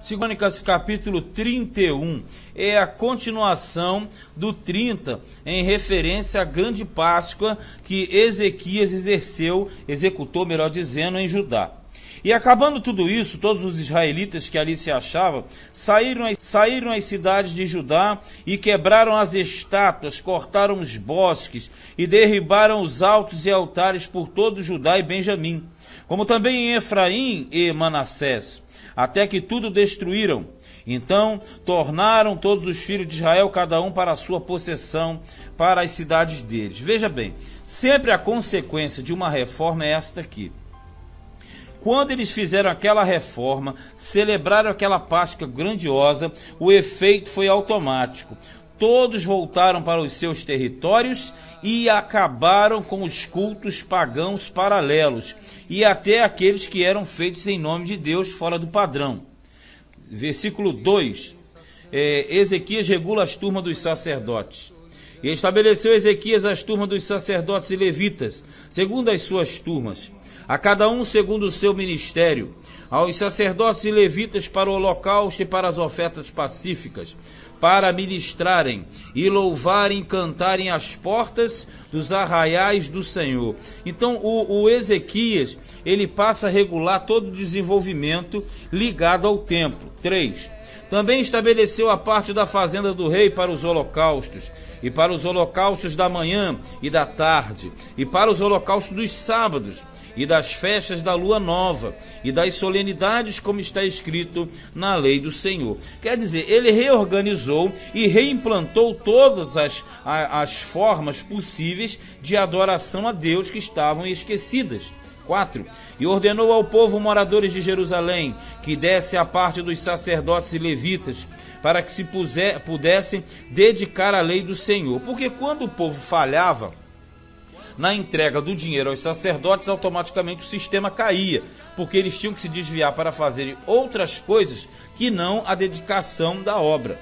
Crônicas capítulo 31 é a continuação do 30 em referência à grande Páscoa que Ezequias executou, melhor dizendo, em Judá. E acabando tudo isso, todos os israelitas que ali se achavam saíram às cidades de Judá e quebraram as estátuas, cortaram os bosques e derribaram os altos e altares por todo Judá e Benjamim, como também em Efraim e Manassés, até que tudo destruíram. Então tornaram todos os filhos de Israel, cada um para a sua possessão, para as cidades deles. Veja bem, sempre a consequência de uma reforma é esta aqui. Quando eles fizeram aquela reforma, celebraram aquela Páscoa grandiosa, o efeito foi automático. Todos voltaram para os seus territórios e acabaram com os cultos pagãos paralelos e até aqueles que eram feitos em nome de Deus fora do padrão. Versículo 2, Ezequias regula as turmas dos sacerdotes. E estabeleceu Ezequias as turmas dos sacerdotes e levitas, segundo as suas turmas, a cada um segundo o seu ministério, aos sacerdotes e levitas para o holocausto e para as ofertas pacíficas, para ministrarem e louvarem e cantarem às portas dos arraiais do Senhor. Então o Ezequias, ele passa a regular todo o desenvolvimento ligado ao templo. 3. Também estabeleceu a parte da fazenda do rei para os holocaustos, e para os holocaustos da manhã e da tarde, e para os holocaustos dos sábados, e das festas da lua nova, e das solenidades, como está escrito na lei do Senhor. Quer dizer, ele reorganizou e reimplantou todas as formas possíveis de adoração a Deus que estavam esquecidas. 4. E ordenou ao povo, moradores de Jerusalém, que desse a parte dos sacerdotes e levitas, para que se pudessem dedicar à lei do Senhor. Porque quando o povo falhava na entrega do dinheiro aos sacerdotes, automaticamente o sistema caía, porque eles tinham que se desviar para fazerem outras coisas que não a dedicação da obra.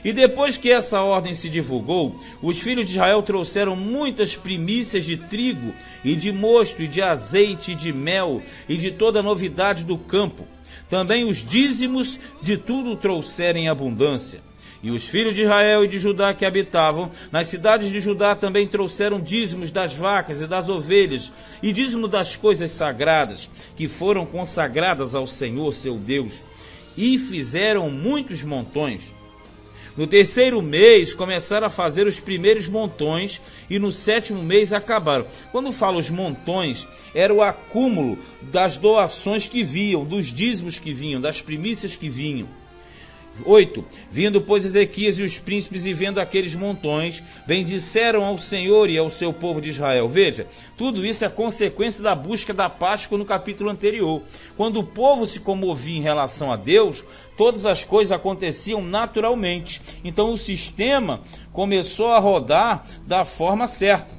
E depois que essa ordem se divulgou, os filhos de Israel trouxeram muitas primícias de trigo e de mosto e de azeite e de mel e de toda novidade do campo. Também os dízimos de tudo trouxeram em abundância. E os filhos de Israel e de Judá que habitavam nas cidades de Judá também trouxeram dízimos das vacas e das ovelhas e dízimo das coisas sagradas que foram consagradas ao Senhor seu Deus, e fizeram muitos montões. No terceiro mês começaram a fazer os primeiros montões e no sétimo mês acabaram. Quando falo os montões, era o acúmulo das doações que vinham, dos dízimos que vinham, das primícias que vinham. 8. Vindo, pois, Ezequias e os príncipes e vendo aqueles montões, bendisseram ao Senhor e ao seu povo de Israel. Veja, tudo isso é consequência da busca da Páscoa no capítulo anterior. Quando o povo se comovia em relação a Deus, todas as coisas aconteciam naturalmente. Então o sistema começou a rodar da forma certa,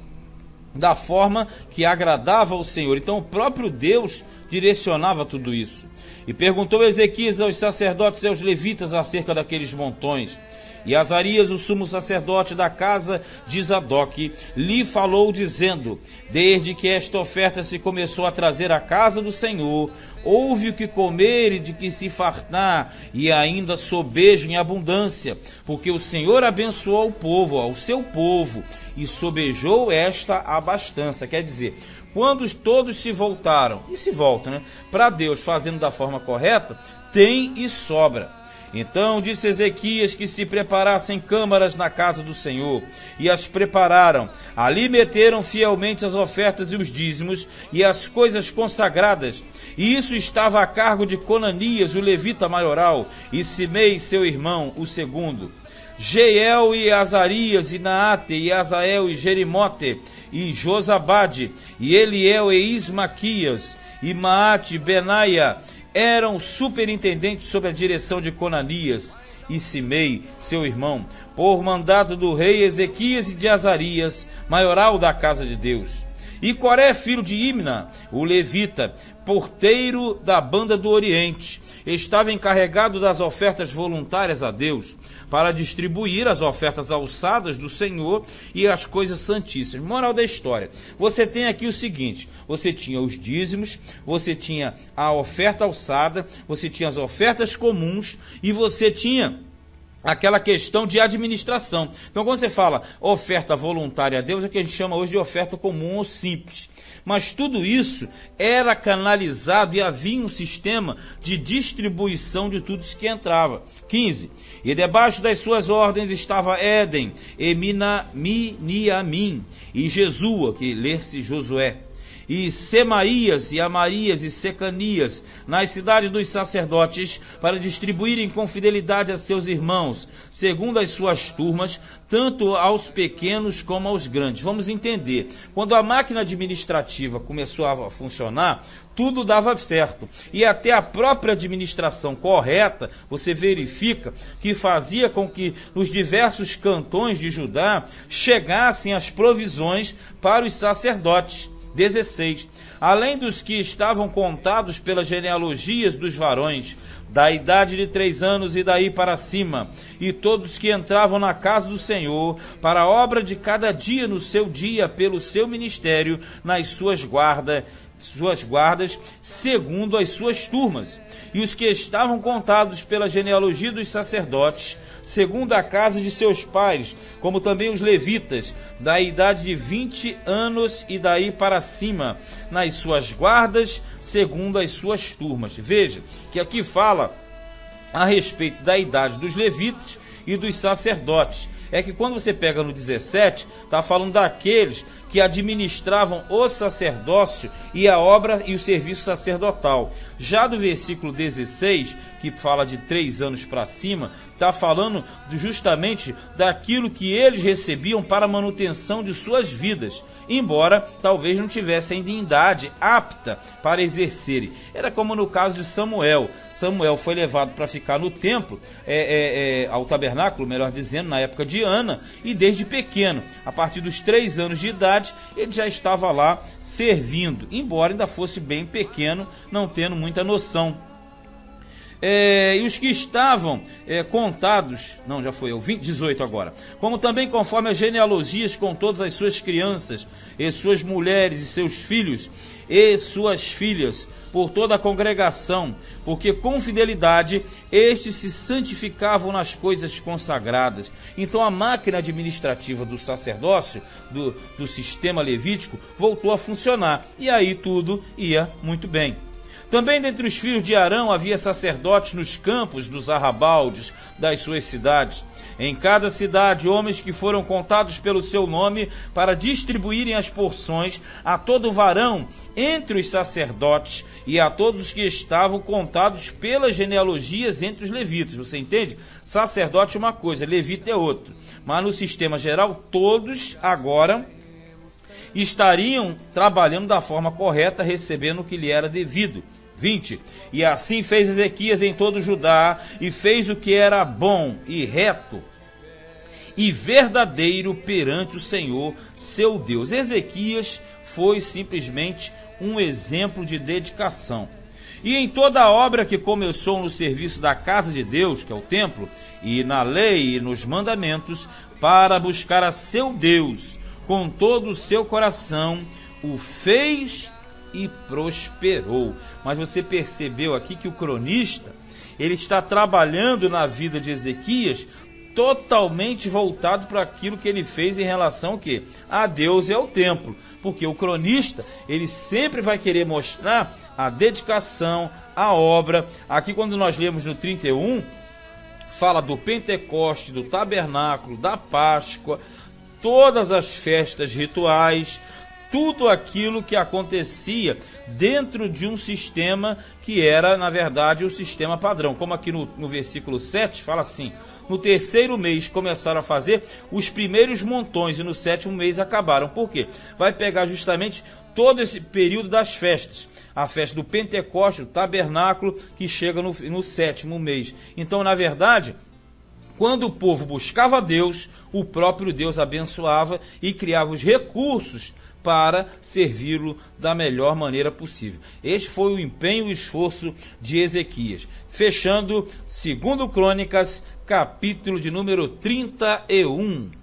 da forma que agradava ao Senhor. Então o próprio Deus direcionava tudo isso. E perguntou Ezequias aos sacerdotes e aos levitas acerca daqueles montões. E Azarias, o sumo sacerdote da casa de Zadoque, lhe falou dizendo: desde que esta oferta se começou a trazer à casa do Senhor, houve o que comer e de que se fartar, e ainda sobejo em abundância, porque o Senhor abençoou o povo, ao seu povo, e sobejou esta abastança. Quer dizer, quando todos se voltaram, e se voltam, para Deus, fazendo da forma correta, tem e sobra. Então disse Ezequias que se preparassem câmaras na casa do Senhor, e as prepararam. Ali meteram fielmente as ofertas e os dízimos e as coisas consagradas. E isso estava a cargo de Conanias, o levita maioral, e Simei, seu irmão, o segundo. Jeiel e Azarias, e Naate, e Azael, e Jerimote, e Josabade, e Eliel, e Ismaquias, e Maate, e Benaia, eram superintendentes sob a direção de Conanias, e Simei, seu irmão, por mandato do rei Ezequias e de Azarias, maioral da casa de Deus. E Coré, filho de Imna, o levita, porteiro da banda do Oriente, estava encarregado das ofertas voluntárias a Deus, para distribuir as ofertas alçadas do Senhor e as coisas santíssimas. Moral da história: você tem aqui o seguinte: você tinha os dízimos, você tinha a oferta alçada, você tinha as ofertas comuns e você tinha aquela questão de administração. Então, quando você fala oferta voluntária a Deus, é o que a gente chama hoje de oferta comum ou simples. Mas tudo isso era canalizado e havia um sistema de distribuição de tudo isso que entrava. 15. E debaixo das suas ordens estava Éden, e Miniamim, e Jesua, que lê-se Josué, e Semaías, e Amarias, e Secanias, nas cidades dos sacerdotes, para distribuírem com fidelidade a seus irmãos, segundo as suas turmas, tanto aos pequenos como aos grandes. Vamos entender. Quando a máquina administrativa começou a funcionar, tudo dava certo. E até a própria administração correta, você verifica que fazia com que nos diversos cantões de Judá chegassem as provisões para os sacerdotes. 16. Além dos que estavam contados pelas genealogias dos varões, da idade de 3 anos e daí para cima, e todos que entravam na casa do Senhor, para a obra de cada dia no seu dia, pelo seu ministério, nas suas guardas, segundo as suas turmas, e os que estavam contados pela genealogia dos sacerdotes, segundo a casa de seus pais, como também os levitas, da idade de 20 anos e daí para cima, nas suas guardas, segundo as suas turmas. Veja que aqui fala a respeito da idade dos levitas e dos sacerdotes. É que quando você pega no 17, está falando daqueles que administravam o sacerdócio e a obra e o serviço sacerdotal. Já do versículo 16, que fala de 3 anos para cima, está falando justamente daquilo que eles recebiam para a manutenção de suas vidas, embora talvez não tivessem ainda em idade apta para exercerem. Era como no caso de Samuel. Samuel foi levado para ficar no templo, ao tabernáculo, melhor dizendo, na época de Ana, e desde pequeno, a partir dos 3 anos de idade, ele já estava lá servindo, embora ainda fosse bem pequeno, não tendo muita noção. E os que estavam contados, não, já foi eu, 18 agora, como também conforme as genealogias, com todas as suas crianças, e suas mulheres, e seus filhos, e suas filhas, por toda a congregação, porque com fidelidade estes se santificavam nas coisas consagradas. Então a máquina administrativa do sacerdócio, do sistema levítico, voltou a funcionar, e aí tudo ia muito bem. Também dentre os filhos de Arão havia sacerdotes nos campos dos arrabaldes das suas cidades. Em cada cidade, homens que foram contados pelo seu nome para distribuírem as porções a todo varão entre os sacerdotes e a todos os que estavam contados pelas genealogias entre os levitas. Você entende? Sacerdote é uma coisa, levita é outra. Mas no sistema geral, todos agora estariam trabalhando da forma correta, recebendo o que lhe era devido. 20. E assim fez Ezequias em todo Judá, e fez o que era bom e reto e verdadeiro perante o Senhor, seu Deus. Ezequias foi simplesmente um exemplo de dedicação. E em toda a obra que começou no serviço da casa de Deus, que é o templo, e na lei e nos mandamentos, para buscar a seu Deus com todo o seu coração, o fez e prosperou. Mas você percebeu aqui que o cronista, ele está trabalhando na vida de Ezequias totalmente voltado para aquilo que ele fez em relação ao quê? A Deus e ao templo. Porque o cronista, ele sempre vai querer mostrar a dedicação, a obra. Aqui quando nós lemos no 31, fala do Pentecoste, do tabernáculo, da Páscoa, todas as festas rituais, tudo aquilo que acontecia dentro de um sistema que era, na verdade, o sistema padrão. Como aqui no versículo 7 fala assim: no 3º mês começaram a fazer os primeiros montões e no 7º mês acabaram. Por quê? Vai pegar justamente todo esse período das festas. A festa do Pentecoste, o tabernáculo, que chega no 7º mês. Então, na verdade, quando o povo buscava a Deus, o próprio Deus abençoava e criava os recursos para servi-lo da melhor maneira possível. Este foi o empenho e o esforço de Ezequias. Fechando, 2 Crônicas, capítulo de número 31.